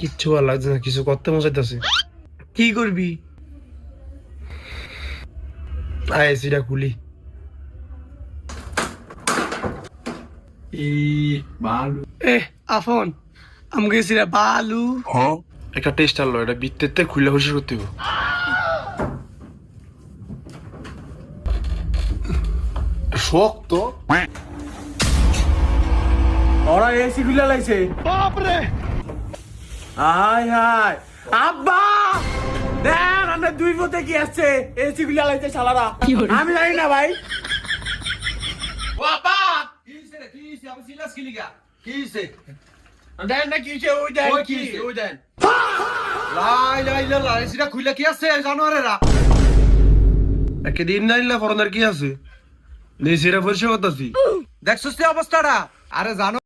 কিচ্ছু ভালো লাগছে না, কিছু করতে মন চাইতেছে। কি করবি? আয় এসিটা খুলি। আফন আমাকে সিরা বালু। একটা টেস্ট আনলো, এটা বিত্তেতে খুলে হুশি করতে হবে। শক্ত। ওরা এসি খুলে লাইছে। বাপরে, হাই হাই আব্বা দেন আমরা দুই পথে কি আসছে এসি খুলে লাইছে শালারা। আমি জানি না ভাই। বাবা কি হইছে রে? কি হইছে? আমি সিলাস কি লিগা? কি হইছে? দেন না কি হইছে ওই দেন ওই কি কি হইছে? ওই দেন। লাই লাই লাই লাই সিরা খুইলা কি আছে জানোয়ারেরা? একদিন জানিলা ফরনার কি আছে, এসিটা পরিষ্কার করতেছি। দেখছস কি অবস্থাটা? আরে জানো